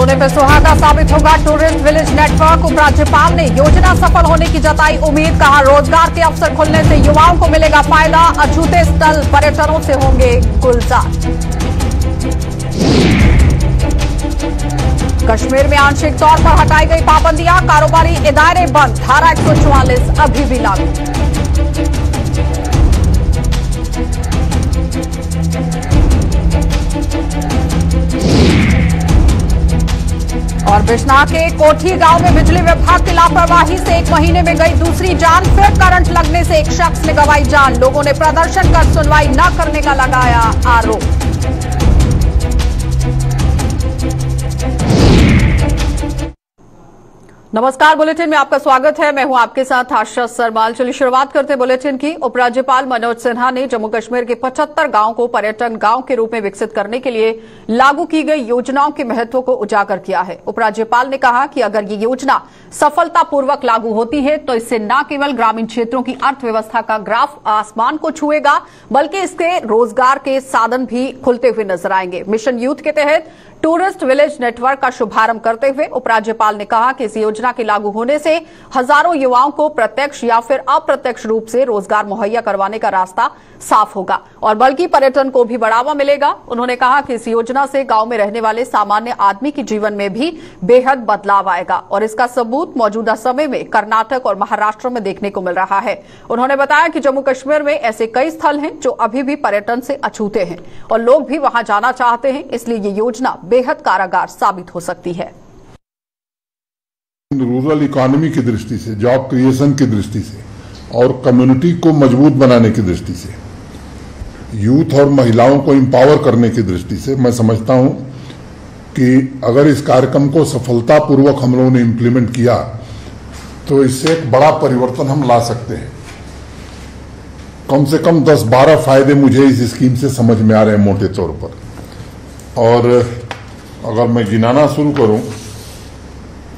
सोने पे सुहागा साबित होगा टूरिस्ट विलेज नेटवर्क। उपराज्यपाल ने योजना सफल होने की जताई उम्मीद। कहा रोजगार के अवसर खुलने से युवाओं को मिलेगा फायदा। अछूते स्थल पर्यटनों से होंगे गुलजार। कश्मीर में आंशिक तौर पर हटाई गई पाबंदियां। कारोबारी इदारे बंद। धारा 144 अभी भी लागू। और बिश्नाह के कोठी गांव में बिजली विभाग की लापरवाही से 1 महीने में गई दूसरी जान। फिर करंट लगने से एक शख्स ने गंवाई जान। लोगों ने प्रदर्शन कर सुनवाई न करने का लगाया आरोप। नमस्कार, बुलेटिन में आपका स्वागत है। मैं हूं आपके साथ आशा सरमाल। चलिए शुरुआत करते हैं बुलेटिन की। उपराज्यपाल मनोज सिन्हा ने जम्मू कश्मीर के 75 गांवों को पर्यटन गांव के रूप में विकसित करने के लिए लागू की गई योजनाओं के महत्व को उजागर किया है। उपराज्यपाल ने कहा कि अगर ये योजना सफलतापूर्वक लागू होती है तो इससे न केवल ग्रामीण क्षेत्रों की अर्थव्यवस्था का ग्राफ आसमान को छुएगा, बल्कि इसके रोजगार के साधन भी खुलते हुए नजर आएंगे। मिशन यूथ के तहत टूरिस्ट विलेज नेटवर्क का शुभारंभ करते हुए उपराज्यपाल ने कहा कि इस योजना के लागू होने से हजारों युवाओं को प्रत्यक्ष या फिर अप्रत्यक्ष रूप से रोजगार मुहैया करवाने का रास्ता साफ होगा और बल्कि पर्यटन को भी बढ़ावा मिलेगा। उन्होंने कहा कि इस योजना से गांव में रहने वाले सामान्य आदमी के जीवन में भी बेहद बदलाव आएगा और इसका सबूत मौजूदा समय में कर्नाटक और महाराष्ट्र में देखने को मिल रहा है। उन्होंने बताया कि जम्मू कश्मीर में ऐसे कई स्थल हैं जो अभी भी पर्यटन से अछूते हैं और लोग भी वहां जाना चाहते हैं, इसलिए ये योजना बेहद कारगर साबित हो सकती है। रूरल इकोनॉमी की दृष्टि से, जॉब क्रिएशन की दृष्टि से और कम्युनिटी को मजबूत बनाने की दृष्टि से, यूथ और महिलाओं को एम्पावर करने की दृष्टि से मैं समझता हूं कि अगर इस कार्यक्रम को सफलतापूर्वक हम लोगों ने इम्प्लीमेंट किया तो इससे एक बड़ा परिवर्तन हम ला सकते हैं। कम से कम 10-12 फायदे मुझे इस स्कीम से समझ में आ रहे हैं मोटे तौर पर। और अगर मैं गिनाना शुरू करूं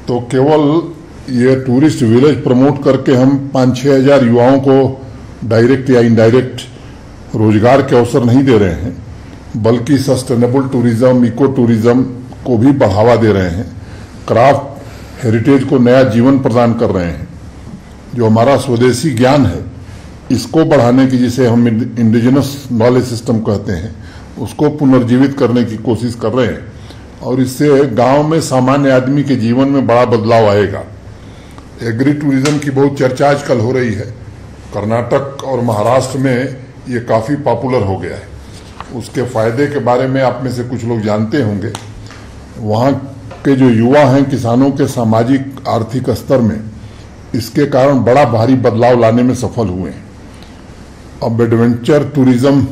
तो केवल ये टूरिस्ट विलेज प्रमोट करके हम 5-6 हजार युवाओं को डायरेक्ट या इनडायरेक्ट रोजगार के अवसर नहीं दे रहे हैं, बल्कि सस्टेनेबल टूरिज्म, इको टूरिज्म को भी बढ़ावा दे रहे हैं, क्राफ्ट हेरिटेज को नया जीवन प्रदान कर रहे हैं। जो हमारा स्वदेशी ज्ञान है इसको बढ़ाने की, जिसे हम इंडिजिनस नॉलेज सिस्टम कहते हैं, उसको पुनर्जीवित करने की कोशिश कर रहे हैं और इससे गांव में सामान्य आदमी के जीवन में बड़ा बदलाव आएगा। एग्री टूरिज्म की बहुत चर्चा आजकल हो रही है। कर्नाटक और महाराष्ट्र में ये काफी पॉपुलर हो गया है। उसके फायदे के बारे में आप में से कुछ लोग जानते होंगे। वहां के जो युवा हैं, किसानों के सामाजिक आर्थिक स्तर में इसके कारण बड़ा भारी बदलाव लाने में सफल हुए हैं। अब एडवेंचर टूरिज्म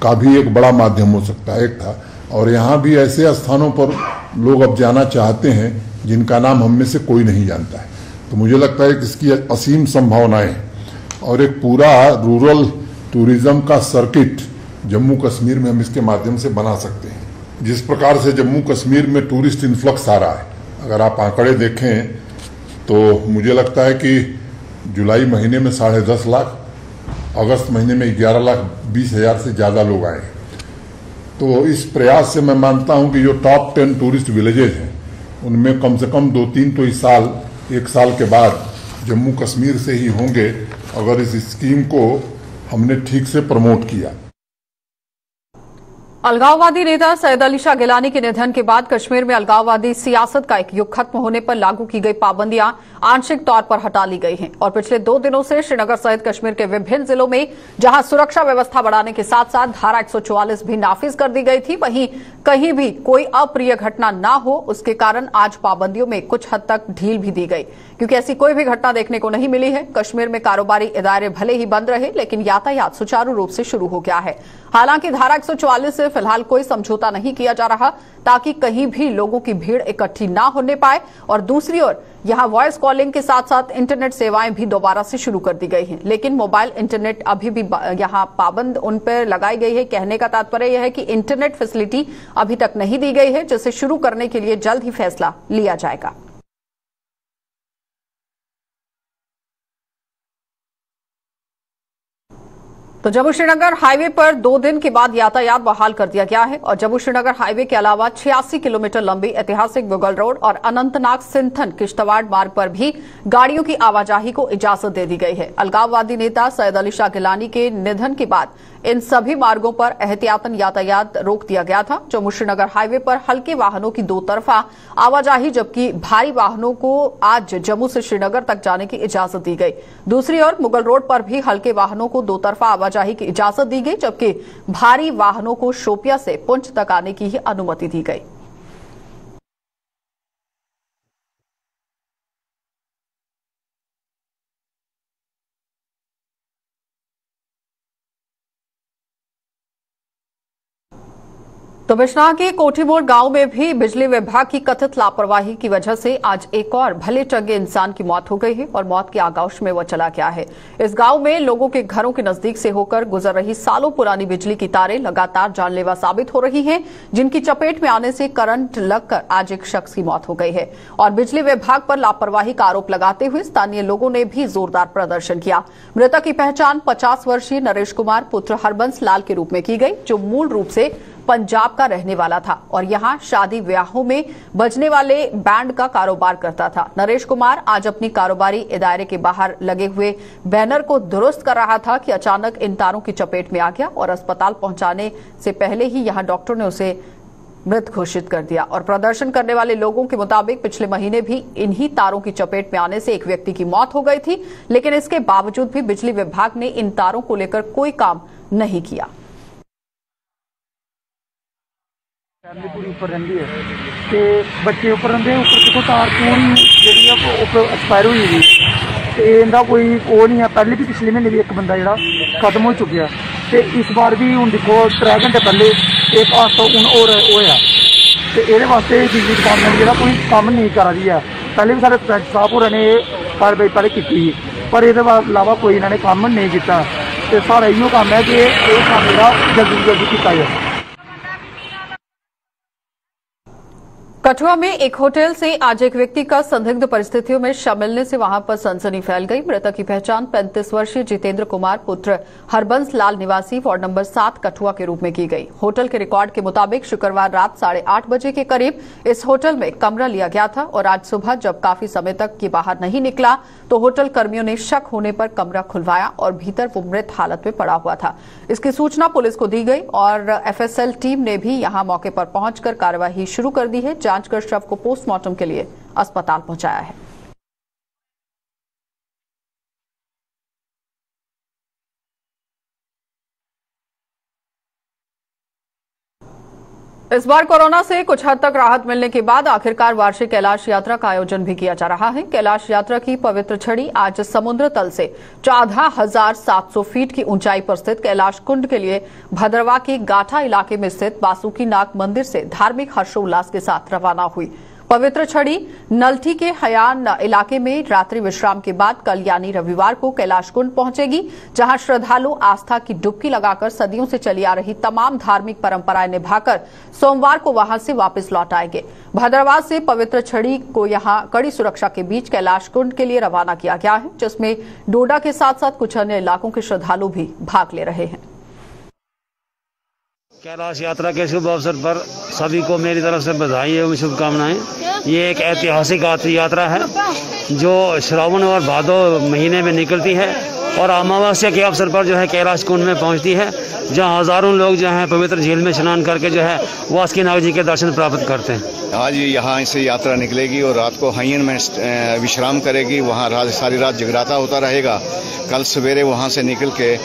का भी एक बड़ा माध्यम हो सकता है, एक था, और यहाँ भी ऐसे स्थानों पर लोग अब जाना चाहते हैं जिनका नाम हम में से कोई नहीं जानता है। तो मुझे लगता है कि इसकी असीम संभावनाएं हैं और एक पूरा रूरल टूरिज्म का सर्किट जम्मू कश्मीर में हम इसके माध्यम से बना सकते हैं। जिस प्रकार से जम्मू कश्मीर में टूरिस्ट इन्फ्लक्स आ रहा है, अगर आप आंकड़े देखें तो मुझे लगता है कि जुलाई महीने में 10.5 लाख, अगस्त महीने में 11,20,000 से ज्यादा लोग आए। तो इस प्रयास से मैं मानता हूं कि जो टॉप 10 टूरिस्ट विलेजेज हैं उनमें कम से कम 2-3 तो इस साल, 1 साल के बाद जम्मू कश्मीर से ही होंगे, अगर इस स्कीम को हमने ठीक से प्रमोट किया। अलगाववादी नेता सैयद अली शाह गिलानी के निधन के बाद कश्मीर में अलगाववादी सियासत का एक युग खत्म होने पर लागू की गई पाबंदियां आंशिक तौर पर हटा ली गई हैं और पिछले 2 दिनों से श्रीनगर सहित कश्मीर के विभिन्न जिलों में जहां सुरक्षा व्यवस्था बढ़ाने के साथ साथ धारा 144 भी नाफिज कर दी गई थी, वहीं कहीं भी कोई अप्रिय घटना न हो, उसके कारण आज पाबंदियों में कुछ हद तक ढील भी दी गई, क्योंकि ऐसी कोई भी घटना देखने को नहीं मिली है। कश्मीर में कारोबारी इदारे भले ही बंद रहे, लेकिन यातायात सुचारू रूप से शुरू हो गया है। हालांकि धारा 144 से फिलहाल कोई समझौता नहीं किया जा रहा ताकि कहीं भी लोगों की भीड़ इकट्ठी ना होने पाए, और दूसरी ओर यहां वॉइस कॉलिंग के साथ साथ इंटरनेट सेवाएं भी दोबारा से शुरू कर दी गई हैं, लेकिन मोबाइल इंटरनेट अभी भी यहां पाबंद उन पर लगाई गई है। कहने का तात्पर्य यह है कि इंटरनेट फैसिलिटी अभी तक नहीं दी गई है, जिसे शुरू करने के लिए जल्द ही फैसला लिया जाएगा। तो जम्मू श्रीनगर हाईवे पर 2 दिन के बाद यातायात बहाल कर दिया गया है और जम्मू श्रीनगर हाईवे के अलावा 86 किलोमीटर लंबी ऐतिहासिक मुगल रोड और अनंतनाग सिंथन किश्तवाड़ मार्ग पर भी गाड़ियों की आवाजाही को इजाजत दे दी गई है। अलगाववादी नेता सैयद अली शाह गिलानी के निधन के बाद इन सभी मार्गों पर एहतियातन यातायात रोक दिया गया था। जम्मू श्रीनगर हाईवे पर हल्के वाहनों की 2 तरफा आवाजाही जबकि भारी वाहनों को आज जम्मू से श्रीनगर तक जाने की इजाजत दी गई। दूसरी ओर मुगल रोड पर भी हल्के वाहनों को 2 तरफा आवाजाही की इजाजत दी गई जबकि भारी वाहनों को शोपिया से पुंछ तक आने की ही अनुमति दी गई। तो बिश्नाह के कोठीमोड़ गांव में भी बिजली विभाग की कथित लापरवाही की वजह से आज एक और भले चंगे इंसान की मौत हो गई है और मौत के आगोश में वह चला गया है। इस गांव में लोगों के घरों के नजदीक से होकर गुजर रही सालों पुरानी बिजली की तारें लगातार जानलेवा साबित हो रही हैं, जिनकी चपेट में आने से करंट लगकर आज एक शख्स की मौत हो गई है। और बिजली विभाग पर लापरवाही का आरोप लगाते हुए स्थानीय लोगों ने भी जोरदार प्रदर्शन किया। मृतक की पहचान 50 वर्षीय नरेश कुमार पुत्र हरबंस लाल के रूप में की गई, जो मूल रूप से पंजाब का रहने वाला था और यहां शादी ब्याहों में बजने वाले बैंड का कारोबार करता था। नरेश कुमार आज अपनी कारोबारी दायरे के बाहर लगे हुए बैनर को दुरुस्त कर रहा था कि अचानक इन तारों की चपेट में आ गया और अस्पताल पहुंचाने से पहले ही यहां डॉक्टर ने उसे मृत घोषित कर दिया। और प्रदर्शन करने वाले लोगों के मुताबिक पिछले महीने भी इन्हीं तारों की चपेट में आने से एक व्यक्ति की मौत हो गई थी, लेकिन इसके बावजूद भी बिजली विभाग ने इन तारों को लेकर कोई काम नहीं किया। फैमिली पूरी ऊपर रही है तो बच्चे ऊपर रहिंदे, ऊपर देखो तार पूरी जी ऊपर एक्सपायर हुई हुई तो इनका कोई वो नहीं है। पहले भी पिछले महीने भी एक बंदा जो खत्म हो चुका तो इस बार भी हूँ देखो 3 घंटे पहले एक हादसा हूँ और होया तो ये वास्ते बिजली डिपार्टमेंट जो कोई काम नहीं कर रही है। पहले भी सारे सरपंच साहब होर ने कार्रवाई पहले की पर ये अलावा कोई इन्होंने काम नहीं किया। तो सारा इो काम है कि ये काम जो जल्दी जल्दी किया जाए। कठुआ में एक होटल से आज एक व्यक्ति का संदिग्ध परिस्थितियों में शव मिलने से वहां पर सनसनी फैल गई। मृतक की पहचान 35 वर्षीय जितेंद्र कुमार पुत्र हरबंस लाल निवासी वार्ड नंबर 7 कठुआ के रूप में की गई। होटल के रिकॉर्ड के मुताबिक शुक्रवार रात 8:30 बजे के करीब इस होटल में कमरा लिया गया था और आज सुबह जब काफी समय तक ये बाहर नहीं निकला तो होटल कर्मियों ने शक होने पर कमरा खुलवाया और भीतर वो मृत हालत में पड़ा हुआ था। इसकी सूचना पुलिस को दी गई और एफएसएल टीम ने भी यहां मौके पर पहुंचकर कार्यवाही शुरू कर दी है। जांच कर शव को पोस्टमार्टम के लिए अस्पताल पहुंचाया है। इस बार कोरोना से कुछ हद तक राहत मिलने के बाद आखिरकार वार्षिक कैलाश यात्रा का आयोजन भी किया जा रहा है। कैलाश यात्रा की पवित्र छड़ी आज समुद्र तल से 14,700 फीट की ऊंचाई पर स्थित कैलाश कुंड के लिए भद्रवा के गाठा इलाके में स्थित बासुकीनाग मंदिर से धार्मिक हर्षोल्लास के साथ रवाना हुई। पवित्र छड़ी नलठी के हयान इलाके में रात्रि विश्राम के बाद कल यानी रविवार को कैलाश कुंड पहुंचेगी, जहां श्रद्धालु आस्था की डुबकी लगाकर सदियों से चली आ रही तमाम धार्मिक परंपराएं निभाकर सोमवार को वहां से वापस लौट आएंगे। भद्रवाह से पवित्र छड़ी को यहां कड़ी सुरक्षा के बीच कैलाश कुंड के लिए रवाना किया गया है, जिसमें डोडा के साथ साथ कुछ अन्य इलाकों के श्रद्धालु भी भाग ले रहे हैं। कैलाश यात्रा के शुभ अवसर पर सभी को मेरी तरफ से बधाई एवं शुभकामनाएं। ये एक ऐतिहासिक यात्रा है जो श्रावण और भादो महीने में निकलती है और अमावस्या के अवसर पर जो है कैलाश कुंड में पहुंचती है, जहां हजारों लोग जो है पवित्र झील में स्नान करके जो है वासुकीनाग जी के दर्शन प्राप्त करते हैं। आज यहाँ से यात्रा निकलेगी और रात को हयन में विश्राम करेगी। वहाँ सारी रात जगराता होता रहेगा। कल सवेरे वहाँ से निकल के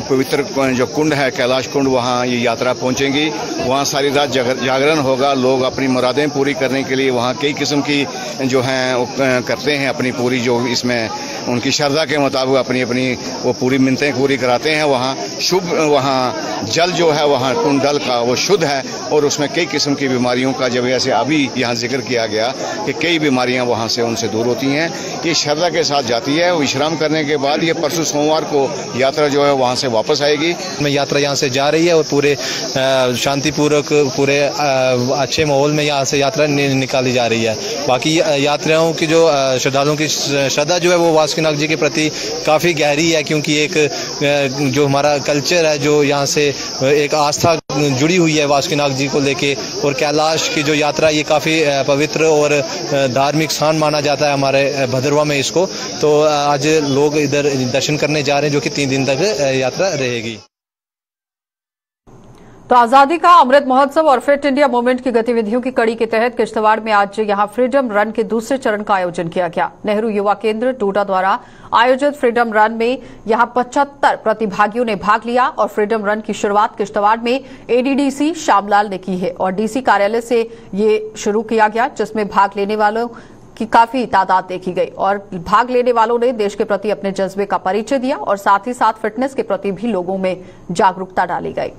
पवित्र जो कुंड है कैलाश कुंड, वहाँ ये यात्रा पहुँचेंगी। वहाँ सारी रात जागरण होगा। लोग अपनी मुरादें पूरी करने के लिए वहाँ कई किस्म की जो हैं करते हैं, अपनी पूरी जो इसमें उनकी श्रद्धा के मुताबिक अपनी अपनी वो पूरी मिन्नतें पूरी कराते हैं। वहाँ शुभ वहाँ जल जो है वहाँ कुंडल का वो शुद्ध है और उसमें कई किस्म की बीमारियों का जब ऐसे अभी यहाँ जिक्र किया गया कि कई बीमारियाँ वहाँ से उनसे दूर होती हैं। ये श्रद्धा के साथ जाती है। विश्राम करने के बाद ये परसों सोमवार को यात्रा जो है वहाँ से वापस आएगी। यात्रा यहाँ से जा रही है और पूरे शांतिपूर्वक पूरे अच्छे माहौल में यहाँ से यात्रा निकाली जा रही है। बाकी यात्रियों की जो श्रद्धालुओं की श्रद्धा जो है वो वास्कोनाग जी के प्रति काफ़ी गहरी है, क्योंकि एक जो हमारा कल्चर है, जो यहाँ से एक आस्था जुड़ी हुई है वास्कोनाग जी को लेके, और कैलाश की जो यात्रा ये काफ़ी पवित्र और धार्मिक स्थान माना जाता है हमारे भदरवा में इसको। तो आज लोग इधर दर्शन करने जा रहे हैं, जो कि 3 दिन तक यात्रा रहेगी। तो आजादी का अमृत महोत्सव और फिट इंडिया मूवमेंट की गतिविधियों की कड़ी के तहत किश्तवाड़ में आज यहां फ्रीडम रन के दूसरे चरण का आयोजन किया गया। नेहरू युवा केंद्र टूटा द्वारा आयोजित फ्रीडम रन में यहां 75 प्रतिभागियों ने भाग लिया और फ्रीडम रन की शुरुआत किश्तवाड़ में एडीडीसी श्यामलाल ने की है और डीसी कार्यालय से ये शुरू किया गया, जिसमें भाग लेने वालों की काफी तादाद देखी गई और भाग लेने वालों ने देश के प्रति अपने जज्बे का परिचय दिया और साथ ही साथ फिटनेस के प्रति भी लोगों में जागरूकता डाली गई।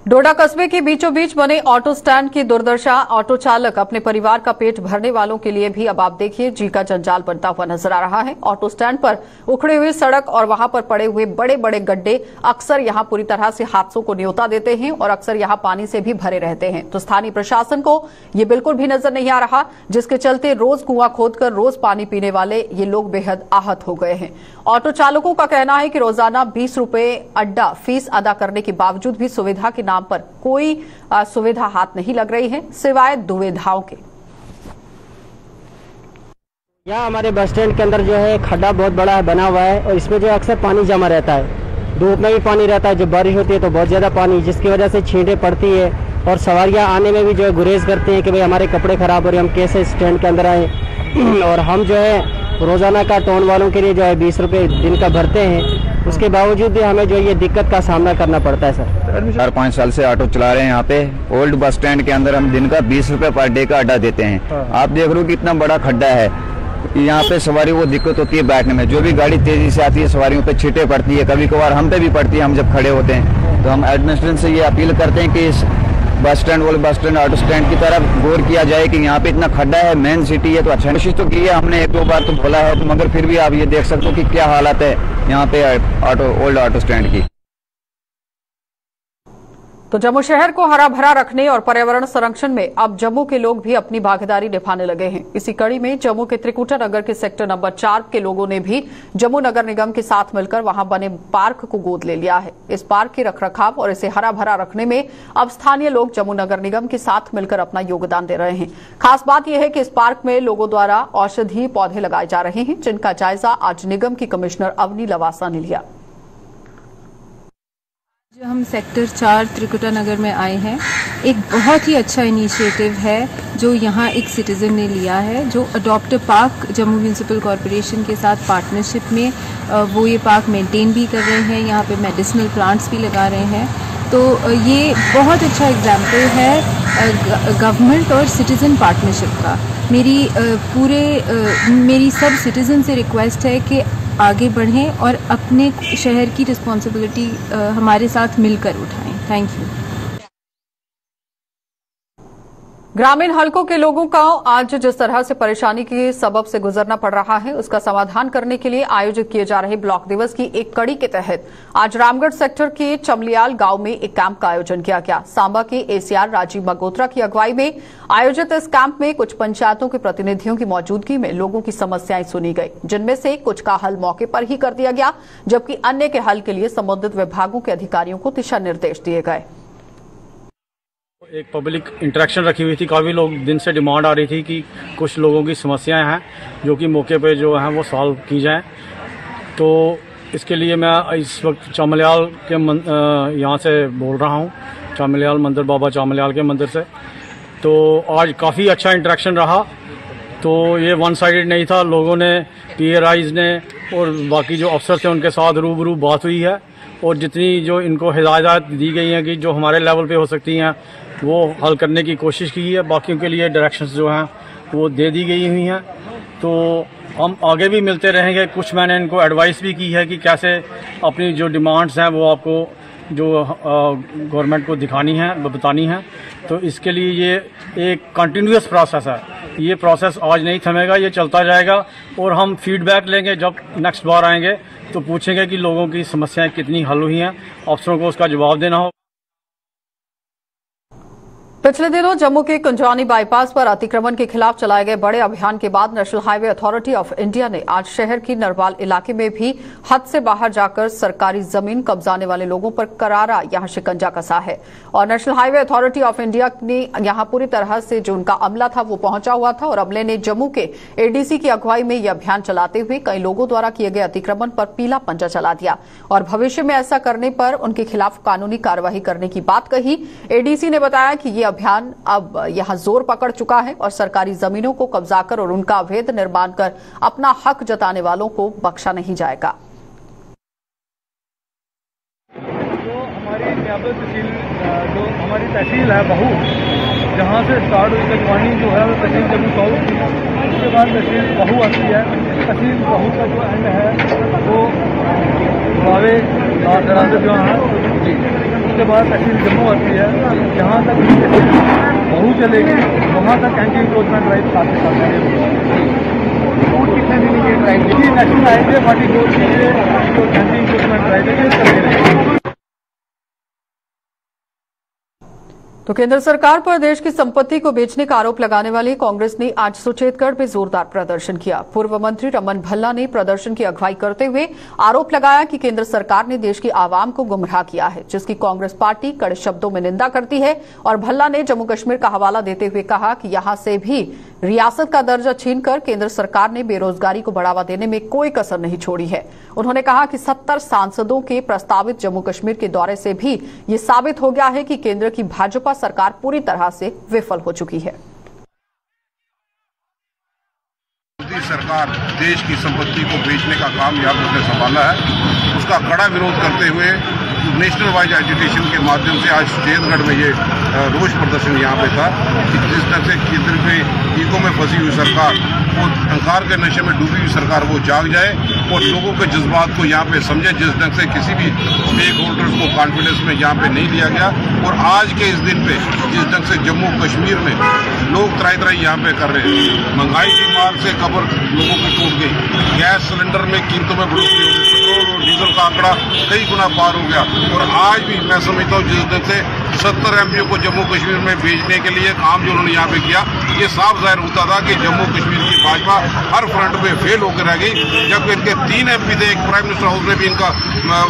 डोडा कस्बे के बीचों बीच बने ऑटो स्टैंड की दुर्दशा। ऑटो चालक अपने परिवार का पेट भरने वालों के लिए भी अब आप देखिए जी का जंजाल बनता हुआ नजर आ रहा है। ऑटो स्टैंड पर उखड़ी हुई सड़क और वहां पर पड़े हुए बड़े बड़े गड्ढे अक्सर यहां पूरी तरह से हादसों को न्योता देते हैं और अक्सर यहां पानी से भी भरे रहते हैं। तो स्थानीय प्रशासन को ये बिल्कुल भी नजर नहीं आ रहा, जिसके चलते रोज कुआं खोदकर रोज पानी पीने वाले ये लोग बेहद आहत हो गए हैं। ऑटो चालकों का कहना है कि रोजाना 20 रुपए अड्डा फीस अदा करने के बावजूद भी सुविधा के नाम पर कोई सुविधा हाथ नहीं लग रही है, सिवाय दुविधाओं के। यहाँ हमारे बस स्टैंड के अंदर जो है खड्डा बहुत बड़ा बना हुआ है और इसमें जो अक्सर पानी जमा रहता है। धूप में भी पानी रहता है, जब बारिश होती है तो बहुत ज़्यादा पानी, जिसकी वजह से छींटे पड़ती है और सवारियाँ आने में भी जो है गुरेज करते हैं कि भाई हमारे कपड़े खराब हो रहे हैं, हम कैसे स्टैंड के अंदर आए। और हम जो है रोजाना का टोन वालों के लिए जो है 20 रुपये दिन का भरते हैं, उसके बावजूद भी हमें जो ये दिक्कत का सामना करना पड़ता है। सर 4-5 साल से ऑटो चला रहे हैं यहाँ पे। ओल्ड बस स्टैंड के अंदर हम दिन का 20 रुपये पर डे का अड्डा देते हैं। आप देख लो कि इतना बड़ा खड्डा है, यहाँ पे सवारी को दिक्कत होती है बैठने में। जो भी गाड़ी तेजी से आती है सवारियों पे छींटे पड़ती है, कभी कभार हम पे भी पड़ती है हम जब खड़े होते हैं। तो हम एडमिनिस्ट्रेशन से ये अपील करते हैं कि इस बस स्टैंड ऑटो स्टैंड की तरफ गौर किया जाए कि यहाँ पे इतना खड्डा है, मेन सिटी है। तो अच्छा कोशिश तो की है हमने, 1-2 बार तो बोला है, तो मगर फिर भी आप ये देख सकते हो कि क्या हालत है यहाँ पे ओल्ड ऑटो स्टैंड की। तो जम्मू शहर को हरा भरा रखने और पर्यावरण संरक्षण में अब जम्मू के लोग भी अपनी भागीदारी निभाने लगे हैं। इसी कड़ी में जम्मू के त्रिकुटा नगर के सेक्टर नंबर 4 के लोगों ने भी जम्मू नगर निगम के साथ मिलकर वहां बने पार्क को गोद ले लिया है। इस पार्क के रखरखाव और इसे हरा भरा रखने में अब स्थानीय लोग जम्मू नगर निगम के साथ मिलकर अपना योगदान दे रहे हैं। खास बात यह है कि इस पार्क में लोगों द्वारा औषधीय पौधे लगाए जा रहे हैं, जिनका जायजा आज निगम की कमिश्नर अवनी लवासा ने लिया। जो हम सेक्टर 4 त्रिकुटा नगर में आए हैं, एक बहुत ही अच्छा इनिशिएटिव है जो यहाँ एक सिटीजन ने लिया है, जो adopt park Jammu municipal corporation के साथ पार्टनरशिप में वो ये पार्क मेंटेन भी कर रहे हैं, यहाँ पे मेडिसिनल प्लांट्स भी लगा रहे हैं। तो ये बहुत अच्छा एग्जाम्पल है गवर्नमेंट और सिटीजन पार्टनरशिप का। मेरी सब सिटीजन से रिक्वेस्ट है कि आगे बढ़ें और अपने शहर की रिस्पॉन्सिबिलिटी हमारे साथ मिलकर उठाएं। Thank you. ग्रामीण हलकों के लोगों का आज जिस तरह से परेशानी के सबब से गुजरना पड़ रहा है, उसका समाधान करने के लिए आयोजित किए जा रहे ब्लॉक दिवस की एक कड़ी के तहत आज रामगढ़ सेक्टर के चमलियाल गांव में एक कैंप का आयोजन किया गया। सांबा के एसीआर राजीव मगोत्रा की अगुवाई में आयोजित इस कैंप में कुछ पंचायतों के प्रतिनिधियों की मौजूदगी में लोगों की समस्याएं सुनी गई, जिनमें से कुछ का हल मौके पर ही कर दिया गया, जबकि अन्य के हल के लिए संबंधित विभागों के अधिकारियों को दिशा निर्देश दिए गए। एक पब्लिक इंटरेक्शन रखी हुई थी। काफ़ी लोग दिन से डिमांड आ रही थी कि कुछ लोगों की समस्याएं हैं जो कि मौके पे जो हैं वो सॉल्व की जाएं। तो इसके लिए मैं इस वक्त चामलियाल के यहाँ से बोल रहा हूँ, चामलियाल मंदिर, बाबा चामलियाल के मंदिर से। तो आज काफ़ी अच्छा इंटरेक्शन रहा। तो ये वन साइडेड नहीं था, लोगों ने, पीएआईज ने और बाकी जो अफसर थे उनके साथ रूबरू बात हुई है और जितनी जो इनको हिदायत दी गई हैं कि जो हमारे लेवल पे हो सकती हैं वो हल करने की कोशिश की है। बाकियों के लिए डायरेक्शंस जो हैं वो दे दी गई हुई हैं। तो हम आगे भी मिलते रहेंगे। कुछ मैंने इनको एडवाइस भी की है कि कैसे अपनी जो डिमांड्स हैं वो आपको जो गवर्नमेंट को दिखानी है, बतानी है। तो इसके लिए ये एक कंटिन्यूअस प्रोसेस है। ये प्रोसेस आज नहीं थमेगा, ये चलता जाएगा और हम फीडबैक लेंगे। जब नेक्स्ट बार आएंगे तो पूछेंगे कि लोगों की समस्याएं कितनी हल हुई हैं, अफसरों को उसका जवाब देना हो। पिछले दिनों जम्मू के कुंजानी बाईपास पर अतिक्रमण के खिलाफ चलाए गए बड़े अभियान के बाद national highway authority of India ने आज शहर की नरवाल इलाके में भी हद से बाहर जाकर सरकारी जमीन कब्जाने वाले लोगों पर करारा यहां शिकंजा कसा है। और national highway authority of India ने यहां पूरी तरह से जो उनका अमला था वो पहुंचा हुआ था और अमले ने जम्मू के एडीसी की अगुवाई में यह अभियान चलाते हुए कई लोगों द्वारा किए गए अतिक्रमण पर पीला पंजा चला दिया और भविष्य में ऐसा करने पर उनके खिलाफ कानूनी कार्यवाही करने की बात कही। एडीसी ने बताया कि ये अभियान अब यहां जोर पकड़ चुका है और सरकारी जमीनों को कब्जा कर और उनका अवैध निर्माण कर अपना हक जताने वालों को बख्शा नहीं जाएगा। जो हमारी तहसील है बहू, जहां से स्टार्ट हुई कटवानी जो है वो तहसील जम्मू साउथ की, उसके बाद तहसील बहू आती है। तहसील बहू का जो एंड है वो वावे जो है, उसके बाद तहसील जम्मू आती है। जहाँ तक बहू चलेगी वहाँ तक एंटी इंक्रोचमेंट ड्राइव काफी सामने कितने दिन ये ड्राइव नेशनल हाईवे 44 के लिए जो एंटी इंक्रोचमेंट ड्राइव है चलते रहेंगे। तो केंद्र सरकार पर देश की संपत्ति को बेचने का आरोप लगाने वाली कांग्रेस ने आज सुचेतगढ़ में जोरदार प्रदर्शन किया। पूर्व मंत्री रमन भल्ला ने प्रदर्शन की अगुवाई करते हुए आरोप लगाया कि केंद्र सरकार ने देश की आवाम को गुमराह किया है, जिसकी कांग्रेस पार्टी कड़े शब्दों में निंदा करती है। और भल्ला ने जम्मू कश्मीर का हवाला देते हुए कहा कि यहां से भी रियासत का दर्जा छीनकर केंद्र सरकार ने बेरोजगारी को बढ़ावा देने में कोई कसर नहीं छोड़ी है। उन्होंने कहा कि 70 सांसदों के प्रस्तावित जम्मू कश्मीर के दौरे से भी ये साबित हो गया है कि केंद्र की भाजपा सरकार पूरी तरह से विफल हो चुकी है। मोदी सरकार देश की संपत्ति को बेचने का काम यहाँ पर संभाला है। उसका कड़ा विरोध करते हुए नेशनल वाइड एजुटेशन के माध्यम से आज सुचेतगढ़ में ये रोष प्रदर्शन यहाँ पे था कि जिस तरह से केंद्र में ईगो में फंसी हुई सरकार, वो अहंकार के नशे में डूबी हुई सरकार वो जाग जाए और लोगों के जज्बात को यहाँ पे समझे। जिस ढंग से किसी भी स्टेक होल्डर्स को कॉन्फिडेंस में यहाँ पे नहीं लिया गया और आज के इस दिन पे जिस ढंग से जम्मू कश्मीर में लोग त्राई त्राई यहाँ पे कर रहे हैं, महंगाई की मार से कब्र लोगों की टूट गई, गैस सिलेंडर में कीमतों में बढ़ोतरी हो गई, पेट्रोल और डीजल का आंकड़ा कई गुना पार हो गया और आज भी मैं समझता हूँ जिस ढंग से 70 एमपीओ को जम्मू कश्मीर में भेजने के लिए काम जो उन्होंने यहाँ पे किया, ये साफ जाहिर होता था कि जम्मू कश्मीर की भाजपा हर फ्रंट पे फेल होकर रह गई। जबकि इनके 3 एमपी थे, एक प्राइम मिनिस्टर हाउस में भी इनका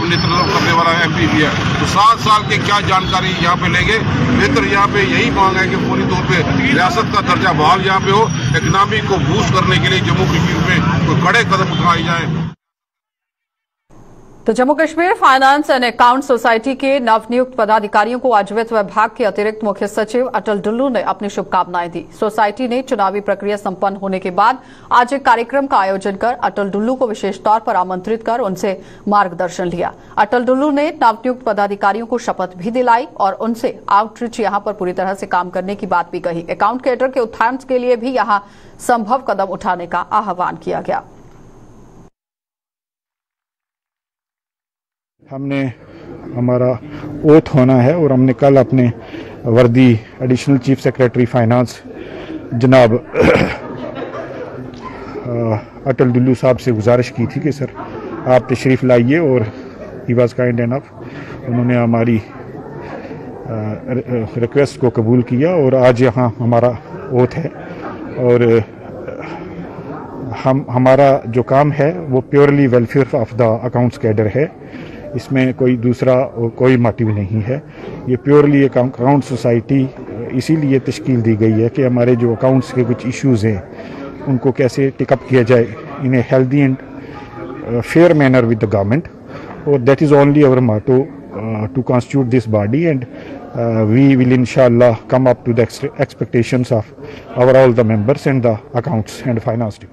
नेतृत्व करने वाला एमपी भी है, तो 7 साल की क्या जानकारी यहाँ पे लेंगे। बेहतर यहाँ पे यही मांग है कि पूरी तौर पे रियासत का दर्जा बहाल यहाँ पे हो, इकनॉमी को बूस्ट करने के लिए जम्मू कश्मीर में कोई कड़े कदम उठाए जाए। तो Jammu Kashmir finance and account society के नवनियुक्त पदाधिकारियों को आज वित्त विभाग के अतिरिक्त मुख्य सचिव अटल डुल्लू ने अपनी शुभकामनाएं दी। सोसाइटी ने चुनावी प्रक्रिया संपन्न होने के बाद आज एक कार्यक्रम का आयोजन कर अटल डुल्लू को विशेष तौर पर आमंत्रित कर उनसे मार्गदर्शन लिया। अटल डुल्लू ने नवनियुक्त पदाधिकारियों को शपथ भी दिलाई और उनसे आउटरीच यहां पर पूरी तरह से काम करने की बात भी कही। अकाउंट कैडर के उत्थान के लिए भी यहां संभव कदम उठाने का आह्वान किया गया। हमने हमारा ओथ होना है और हमने कल अपने वर्दी एडिशनल चीफ सेक्रेटरी फाइनेंस जनाब अटल डुल्लू साहब से गुजारिश की थी कि सर आप तशरीफ़ लाइए और ही वॉज काइंड एनफ। उन्होंने हमारी रिक्वेस्ट को कबूल किया और आज यहाँ हमारा ओथ है और हमारा जो काम है वो purely welfare of the accounts cadre है। इसमें कोई दूसरा कोई मोटिव नहीं है। ये प्योरली अकाउंट सोसाइटी इसीलिए तश्कील दी गई है कि हमारे जो अकाउंट्स के कुछ इश्यूज़ हैं उनको कैसे टेकअप किया जाए in a healthy and fair manner with the government, और that is only our motto to constitute this body and we will इंशाअल्लाह come up to the expectations of our all the members and the accounts and finance team.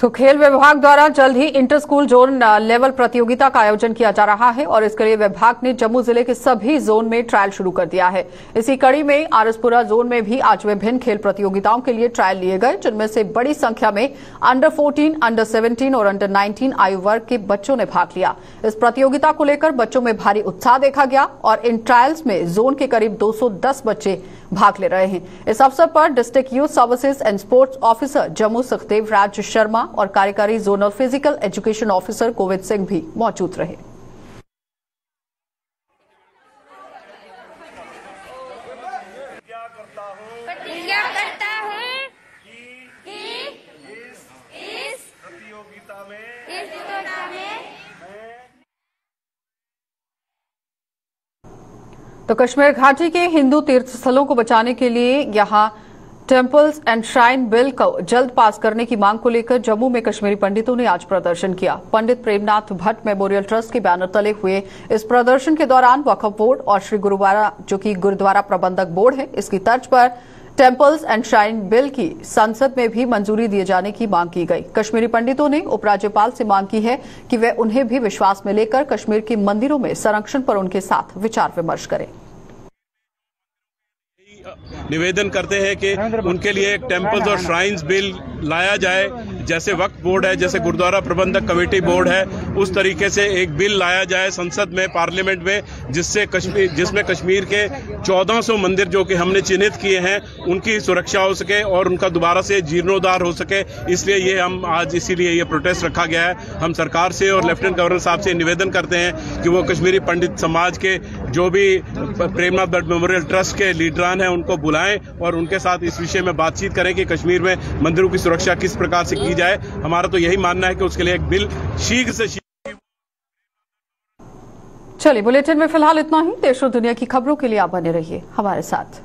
तो खेल विभाग द्वारा जल्द ही inter school zone level प्रतियोगिता का आयोजन किया जा रहा है और इसके लिए विभाग ने जम्मू जिले के सभी जोन में ट्रायल शुरू कर दिया है। इसी कड़ी में आरसपुरा जोन में भी आज विभिन्न खेल प्रतियोगिताओं के लिए ट्रायल लिए गए, जिनमें से बड़ी संख्या में अंडर 14, अंडर 17 और अंडर 19 आयु वर्ग के बच्चों ने भाग लिया। इस प्रतियोगिता को लेकर बच्चों में भारी उत्साह देखा गया और इन ट्रायल्स में जोन के करीब 210 बच्चे भाग ले रहे हैं। इस अवसर पर district youth services and sports officer Jammu Sukhdev Raj Sharma और कार्यकारी zonal physical education officer Kovid Singh भी मौजूद रहे। प्रतिज्ञा करता हूं कि इस प्रतियोगिता में तो कश्मीर घाटी के हिंदू तीर्थ स्थलों को बचाने के लिए यहां टेम्पल्स एंड श्राइन बिल को जल्द पास करने की मांग को लेकर जम्मू में कश्मीरी पंडितों ने आज प्रदर्शन किया। पंडित प्रेमनाथ भट्ट मेमोरियल ट्रस्ट के बैनर तले हुए इस प्रदर्शन के दौरान वक्फ बोर्ड और श्री गुरुद्वारा, जो कि गुरुद्वारा प्रबंधक बोर्ड है, इसकी तर्ज पर टेम्पल्स एंड श्राइन बिल की संसद में भी मंजूरी दिए जाने की मांग की गई। कश्मीरी पंडितों ने उपराज्यपाल से मांग की है कि वे उन्हें भी विश्वास में लेकर कश्मीर के मंदिरों में संरक्षण पर उनके साथ विचार विमर्श करें। निवेदन करते हैं कि उनके लिए एक टेम्पल्स और श्राइन्स बिल लाया जाए, जैसे वक्फ बोर्ड है, जैसे गुरुद्वारा प्रबंधक कमेटी बोर्ड है, उस तरीके से एक बिल लाया जाए संसद में, पार्लियामेंट में, जिसमें कश्मीर के 1400 मंदिर जो कि हमने चिन्हित किए हैं उनकी सुरक्षा हो सके और उनका दोबारा से जीर्णोद्धार हो सके। इसलिए ये हम आज इसीलिए ये प्रोटेस्ट रखा गया है। हम सरकार से और लेफ्टिनेंट गवर्नर साहब से निवेदन करते हैं कि वो कश्मीरी पंडित समाज के जो भी प्रेमनाथ भट्ट मेमोरियल ट्रस्ट के लीडरान हैं उनको बुलाएं और उनके साथ इस विषय में बातचीत करें कि कश्मीर में मंदिरों की सुरक्षा किस प्रकार से की जाए। हमारा तो यही मानना है कि उसके लिए एक बिल शीघ्र से चलिए, बुलेटिन में फिलहाल इतना ही। देश और दुनिया की खबरों के लिए आप बने रहिए हमारे साथ।